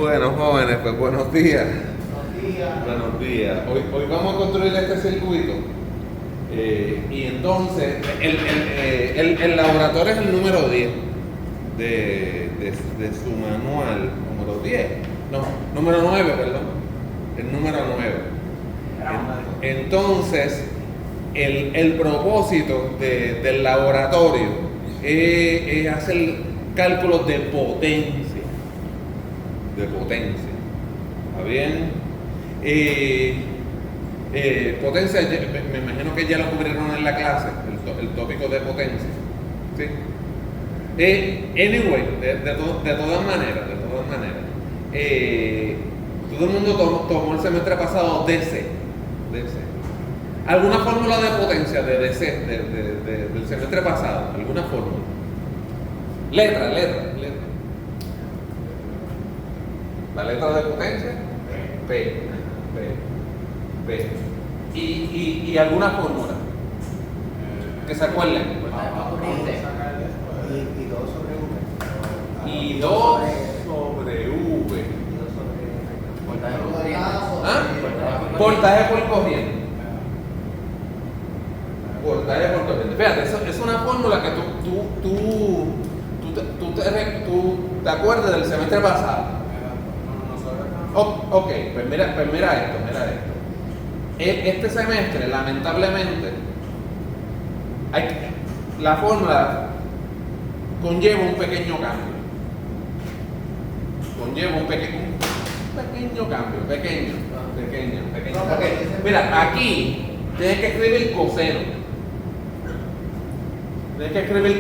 Bueno, jóvenes, pues buenos días. Buenos días. Buenos días. Hoy vamos a construir este circuito. Y entonces, el laboratorio es el número 10 de su manual. Número 10. No, número 9, perdón. El número 9. Entonces, el propósito del laboratorio es hacer cálculos de potencia. ¿Está bien? Potencia, me imagino que ya lo cubrieron en la clase, el tópico de potencia. ¿Sí? Anyway, de todas maneras, todo el mundo tomó el semestre pasado DC. ¿Alguna fórmula de potencia de DC del semestre pasado? ¿Alguna fórmula? Letra. La letra de potencia, P. Y alguna fórmula que se acuerden. Y 2 sobre V. ¿Ah? Voltaje por corriente. Fíjate, es una fórmula que tú te acuerdas del semestre pasado. Ok, pues mira esto. Este semestre, lamentablemente, la fórmula conlleva un pequeño cambio. Pequeño. Porque, mira, aquí tienes que escribir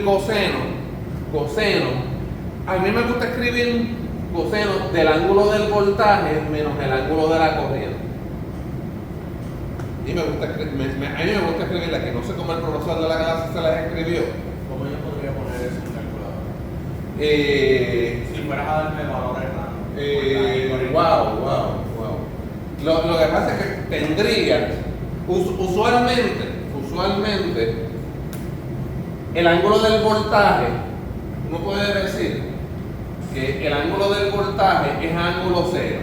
coseno. Coseno. A mí me gusta escribir coseno del ángulo del voltaje menos el ángulo de la corriente. A mí me gusta escribirla, que no sé cómo el profesor de la clase se las escribió. ¿Cómo yo podría poner eso en calculadora? Si fueras a darme valores Wow. Lo que pasa es que tendrías, usualmente, el ángulo del voltaje, uno puede decir que el ángulo del voltaje es ángulo cero.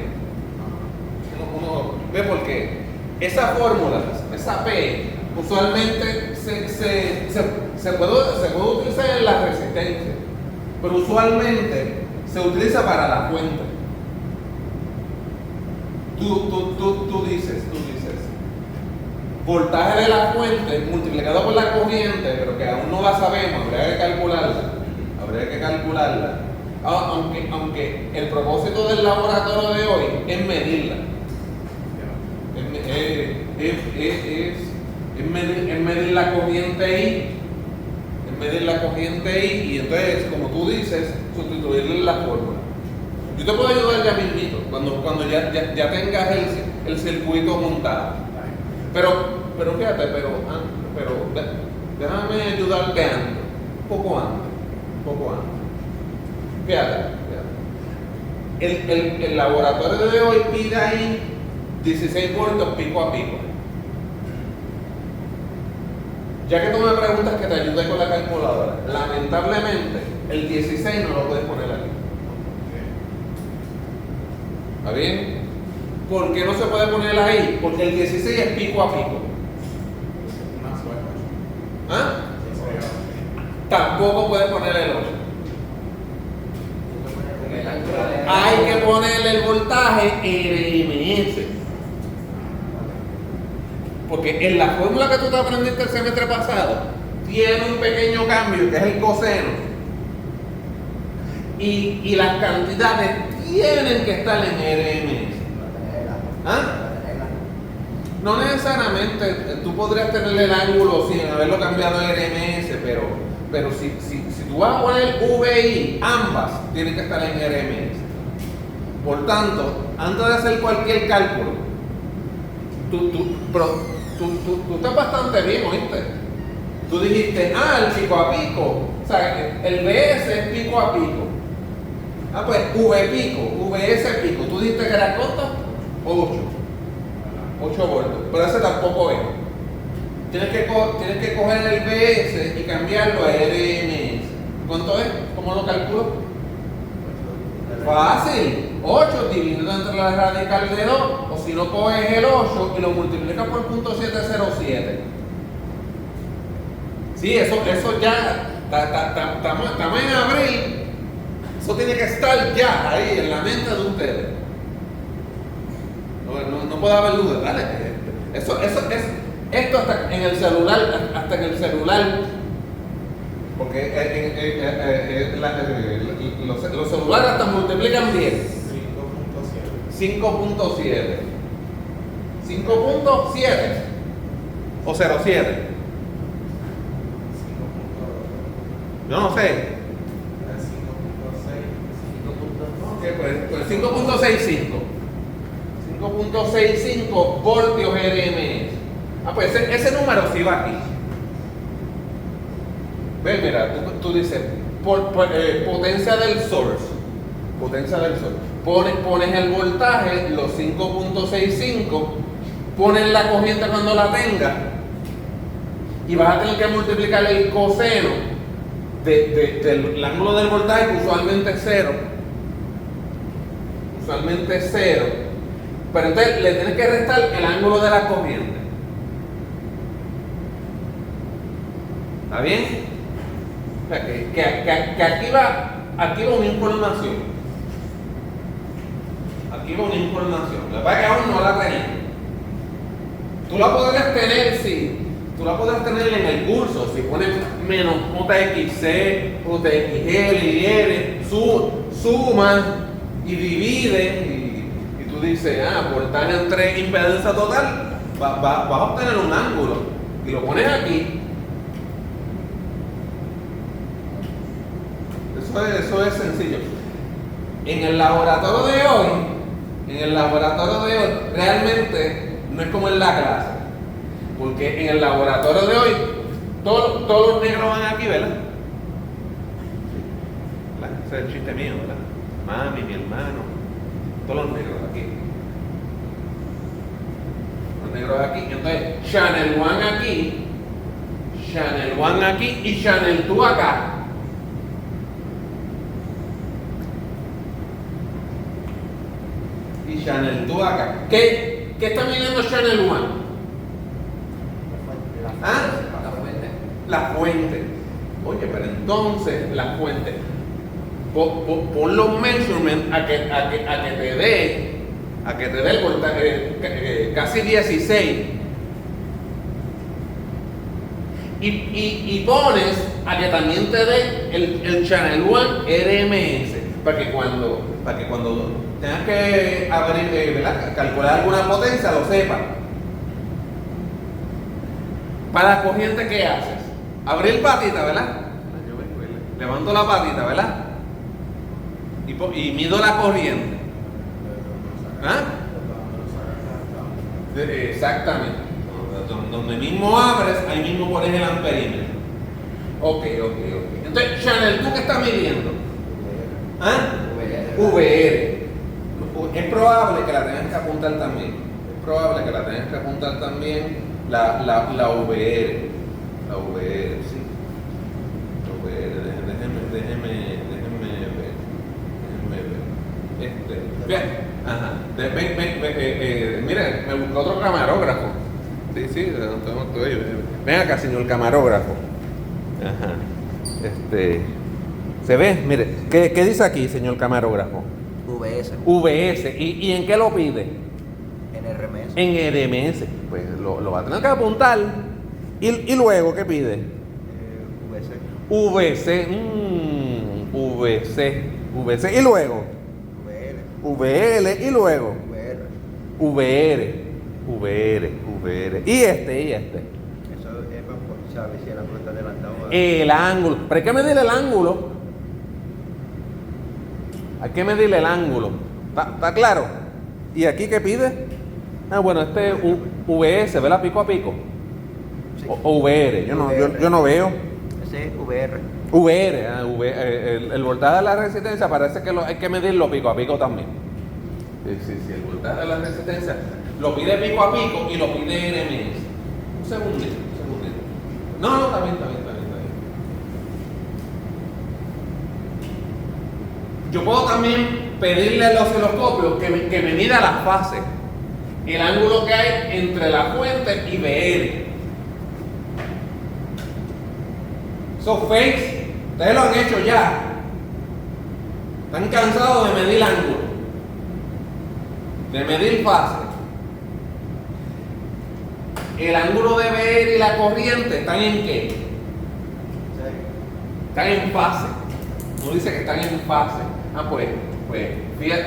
Uno ve por qué. Esa fórmula, esa P, usualmente se puede utilizar en la resistencia, pero usualmente se utiliza para la fuente. Tú dices, voltaje de la fuente multiplicado por la corriente, pero que aún no la sabemos, habría que calcularla. Aunque el propósito del laboratorio de hoy es medirla. Es medir la corriente I. Y entonces, como tú dices, sustituirle la fórmula. Yo te puedo ayudar ya mismito, cuando ya tengas el circuito montado. Pero fíjate, déjame ayudarte antes, un poco antes. Fíjate. El laboratorio de hoy pide ahí 16 voltios pico a pico. Ya que tú me preguntas que te ayude con la calculadora, lamentablemente el 16 no lo puedes poner aquí. ¿Está bien? ¿Por qué no se puede poner ahí? Porque el 16 es pico a pico. ¿Ah? Tampoco puedes poner el 8. Hay que ponerle el voltaje RMS. Porque en la fórmula que tú te aprendiste el semestre pasado, tiene un pequeño cambio que es el coseno. Y las cantidades tienen que estar en RMS. ¿Ah? No necesariamente, tú podrías tener el ángulo sin haberlo cambiado a RMS, pero si tú vas a poner VI, ambas tienen que estar en RMS. Por tanto, antes de hacer cualquier cálculo, tú estás bastante bien, ¿oíste? Tú dijiste, el pico a pico, o sea, el VS es pico a pico. Pues V pico, VS pico, tú dijiste que era cuánto? 8 voltios, pero ese tampoco es. Tienes que coger el VS y cambiarlo a RMS. ¿Cuánto es? ¿Cómo lo calculo? Fácil, 8 dividido entre la radical de 2, o si no coges el 8 y lo multiplicas por .707. Sí, eso ya, estamos en abril, eso tiene que estar ya ahí en la mente de ustedes. No puede haber duda, ¿vale? Esto hasta en el celular, porque los celulares hasta multiplican 10. 5.7. 5.7 o 0.7. Yo no sé. Pues 5.65. 5.65 voltios RMS. Pues ese número sí va aquí. Ve, mira, tú dices potencia del source. Potencia del source. Pones el voltaje, los 5.65, pones la corriente cuando la tengas y vas a tener que multiplicar el coseno del ángulo del voltaje, que usualmente es 0. Pero entonces le tienes que restar el ángulo de la corriente. ¿Está bien? O sea, que aquí va una información. Aquí va una información. La verdad es que aún no la tenés. Tú la podrías tener, sí. Tú la podrías tener en el curso. Si pones menos JXC, JXL y L, suma y divide. Y tú dices, voltaje entre impedancia total, vas a obtener un ángulo. Y lo pones aquí. Eso es sencillo. En el laboratorio de hoy, realmente no es como en la clase. Porque en el laboratorio de hoy, todos los negros van aquí, ¿verdad? Ese es el chiste mío, ¿verdad? Mami, mi hermano, todos los negros aquí. Los negros aquí. Entonces, Channel 1 aquí, Channel 1 aquí y Channel 2 acá. Y Channel 2 acá. ¿Qué está midiendo Channel 1? La fuente. Oye, pero entonces la fuente. Pon los measurements a que te dé el voltaje casi 16. Y pones a que también te dé el Channel 1 RMS para que cuando tengas que abrir, ¿verdad? Calcular alguna potencia, lo sepas. Para la corriente, ¿qué haces? Abrir patita, ¿verdad? Levanto la patita, ¿verdad? Y mido la corriente. Exactamente. Donde mismo abres, ahí mismo pones el amperímetro. Ok. Entonces, Channel, ¿tú qué estás midiendo? VR. Es probable que la tengas que apuntar también. La VR. La VR, sí. La VR, déjenme ver. Bien. Ajá. Mire, me buscó otro camarógrafo. Sí, ven acá, señor camarógrafo. Ajá. ¿Se ve? Mire, ¿qué dice aquí, señor camarógrafo? VS. ¿Y en qué lo pide? En RMS. Pues lo va a tener que apuntar. ¿Y luego qué pide? VC. ¿Y luego? VL. ¿Y luego? VR. ¿Y este? Eso es para saber si el ángulo está adelantado. El ángulo. ¿Pero hay que medir el ángulo? Hay que medir el ángulo. ¿Está claro? ¿Y aquí qué pide? Bueno, este es VS, ¿verdad? Pico a pico. Sí. O VR. Yo no veo. Ese es VR. El voltaje de la resistencia parece que hay que medirlo pico a pico también. Sí, el voltaje de la resistencia lo pide pico a pico y lo pide RMS. Un segundito. No, está bien. Yo puedo también pedirle al osciloscopio que me mida la fase, el ángulo que hay entre la fuente y BR. So, phase, ustedes lo han hecho ya. Están cansados de medir ángulo, de medir fase. El ángulo de BR y la corriente están en qué? Están en fase. No dice que están en fase. Pues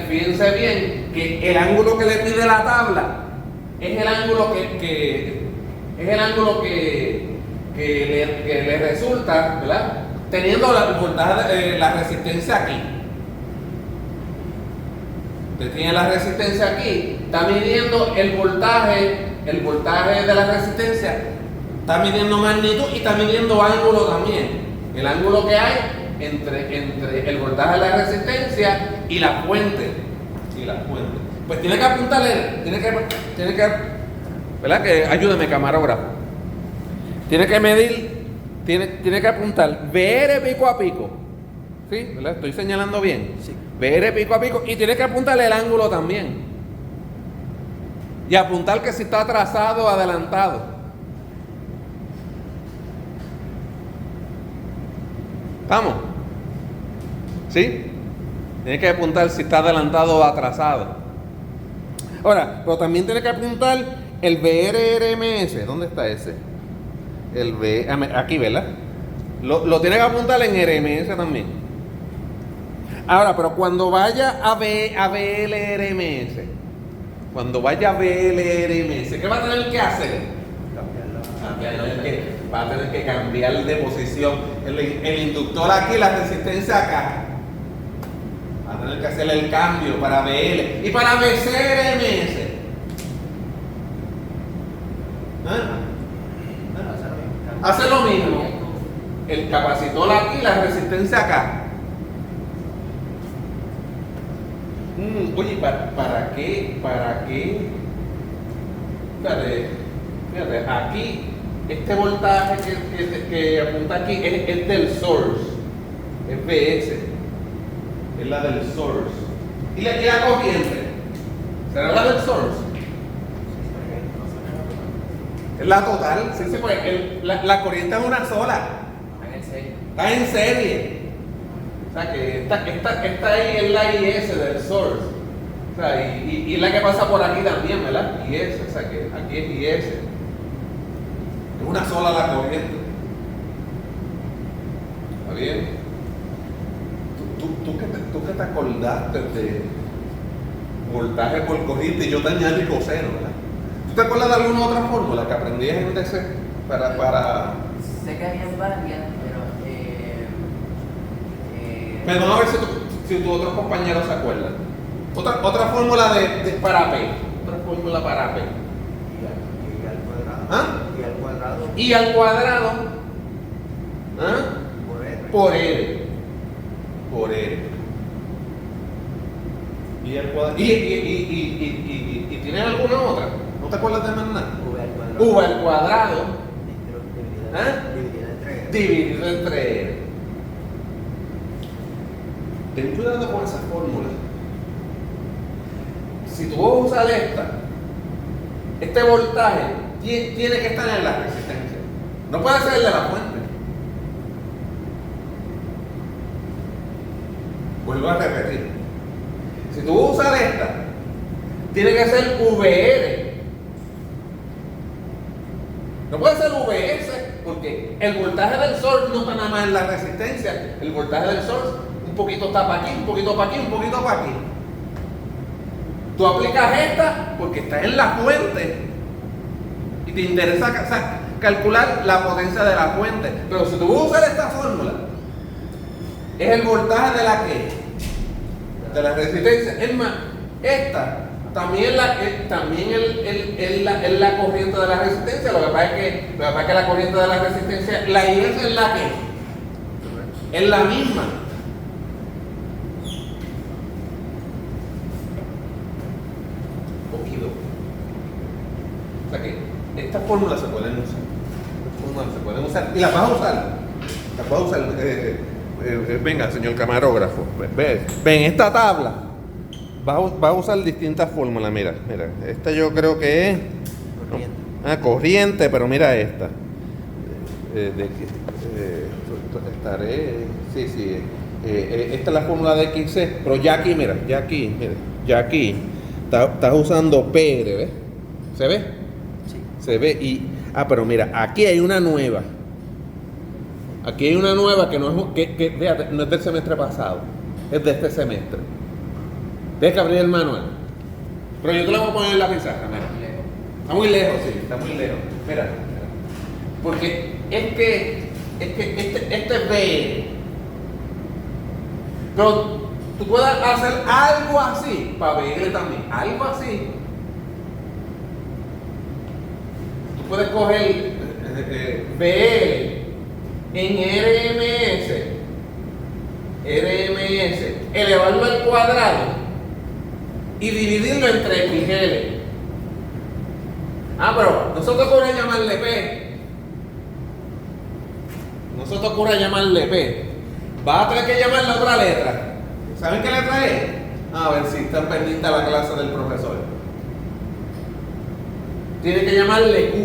fíjense bien que el ángulo que le pide la tabla es el ángulo que le resulta, ¿verdad? Teniendo el voltaje, la resistencia aquí. Usted tiene la resistencia aquí, está midiendo el voltaje de la resistencia, está midiendo magnitud y está midiendo ángulo también. El ángulo que hay entre el voltaje de la resistencia y la fuente. Pues tiene que apuntarle, tiene que, ¿verdad? Que ayúdeme, camarógrafo. Tiene que medir, tiene que apuntar VR pico a pico. ¿Sí? ¿Verdad? Estoy señalando bien. Sí. VR pico a pico y tiene que apuntarle el ángulo también. Y apuntar que si está atrasado o adelantado. ¿Estamos? ¿Sí? Tiene que apuntar si está adelantado o atrasado. Ahora, pero también tiene que apuntar el BRRMS. ¿Dónde está ese? Aquí, ¿verdad? Lo tiene que apuntar en RMS también. Ahora, pero cuando vaya a BLRMS, ¿qué va a tener que hacer? Va a tener que cambiar de posición el inductor aquí, la resistencia acá. Va a tener que hacer el cambio para BL y para BCRMS. Hace lo mismo. El capacitor aquí, la resistencia acá. Oye, ¿para qué? Fíjate, aquí, este voltaje que apunta aquí es del source, es BS, es la del source. ¿Y la corriente? ¿Será la del source? Es la total, sí, pues la corriente es una sola. Está en serie. O sea que esta ahí es la IS del source. O sea, y la que pasa por aquí también, ¿verdad? IS, o sea que aquí es IS. Es una sola la corriente. ¿Está bien? Tú que te acordaste de voltaje por corriente y yo te añadí coseno, ¿verdad? ¿Tú te acuerdas de alguna otra fórmula que aprendías en DC para... Sé que había varias, pero vamos a ver si tus otros compañeros se acuerdan. Otra fórmula para P. Otra fórmula para P. Y al cuadrado. ¿Ah? Por R. Por R. Y al cuadrado. ¿Y tienes alguna otra? ¿No te acuerdas de más nada? V al cuadrado. V al cuadrado. ¿Ah? Dividido entre R. Ten cuidado con esa fórmula. Si tú vas a usar este voltaje tiene que estar en la resistencia. No puede ser el de la fuente. Vuelvo a repetir. Si tú vas a usar tiene que ser VR. No puede ser VS, porque el voltaje del source no está nada más en la resistencia. El voltaje del source un poquito está para aquí, un poquito para aquí, un poquito para aquí. Tú aplicas porque está en la fuente y te interesa calcular la potencia de la fuente. Pero si tú vas a usar esta fórmula, es el voltaje de la que, de la resistencia. Es más, esta también es la corriente de la resistencia. Lo que pasa es que la corriente de la resistencia, la IS es la que es la misma. O sea que estas fórmulas se pueden usar. Y las vas a usar. Venga, señor camarógrafo. Ven esta tabla. va a usar distintas fórmulas. Mira, esta yo creo que es corriente, pero mira esta. Esta es la fórmula de XC, pero ya aquí estás usando PR, ¿ves? ¿Se ve? Sí. Se ve pero mira, aquí hay una nueva. Aquí hay una nueva que no es fíjate, no es del semestre pasado, es de este semestre. Tienes que abrir el manual. Pero yo te lo voy a poner en la pizarra, mira. Está muy lejos, sí, está muy lejos. Mira. Porque es que este es B. Pero tú puedes hacer algo así para BL también. Algo así. Tú puedes coger BL en RMS, elevarlo al cuadrado y dividirlo entre XL. Pero no se te ocurre llamarle P. No se te ocurre llamarle P. Vas a tener que llamarle otra letra. ¿Saben qué letra es? A ver si están pendientes a la clase del profesor. Tiene que llamarle Q.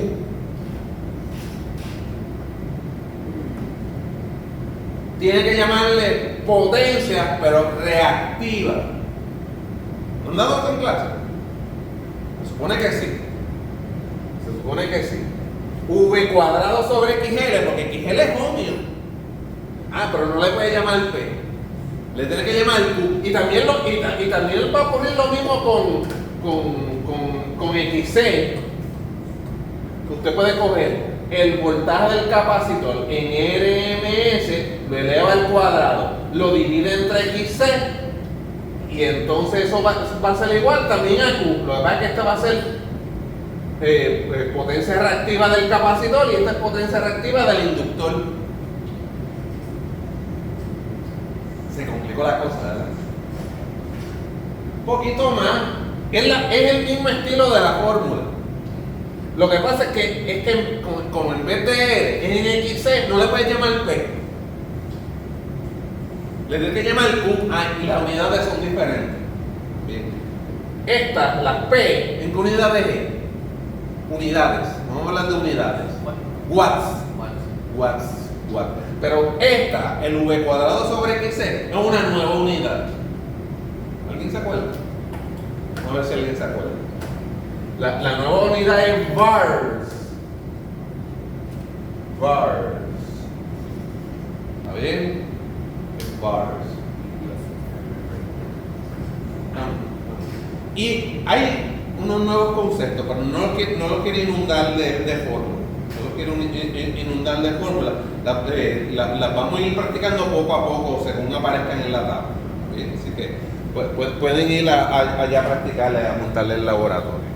Tiene que llamarle potencia, pero reactiva. ¿No han dado esto en clase? Se supone que sí. Se supone que sí. V cuadrado sobre XL, porque XL es ohmio. Pero no le puede llamar P. Le tiene que llamar Q. Y también va a ocurrir lo mismo con XC. Que usted puede coger el voltaje del capacitor en RMS, lo eleva al cuadrado, lo divide entre XC y entonces eso va a ser igual también a Q. Lo que pasa es que esta va a ser potencia reactiva del capacitor y esta es potencia reactiva del inductor. Se complicó la cosa, ¿verdad? Un poquito más. Es el mismo estilo de la fórmula. Lo que pasa es que como en vez de R es en XC, no le puedes llamar P. Le tienes que llamar Q. Y las unidades son diferentes. Bien. Estas, las P, ¿en qué unidades es? Unidades. Vamos a hablar de unidades. Watts. Pero esta, el V cuadrado sobre XC, es una nueva unidad. ¿Alguien se acuerda? Vamos a ver si alguien se acuerda. La nueva unidad es bars. ¿Está bien? Es bars. Y hay unos nuevos conceptos, pero no lo quiero inundar de fórmula. No lo quiero inundar de fórmula. Las vamos a ir practicando poco a poco según aparezcan en la tabla. ¿Bien? Así que pueden ir allá a practicarle, a montarle el laboratorio.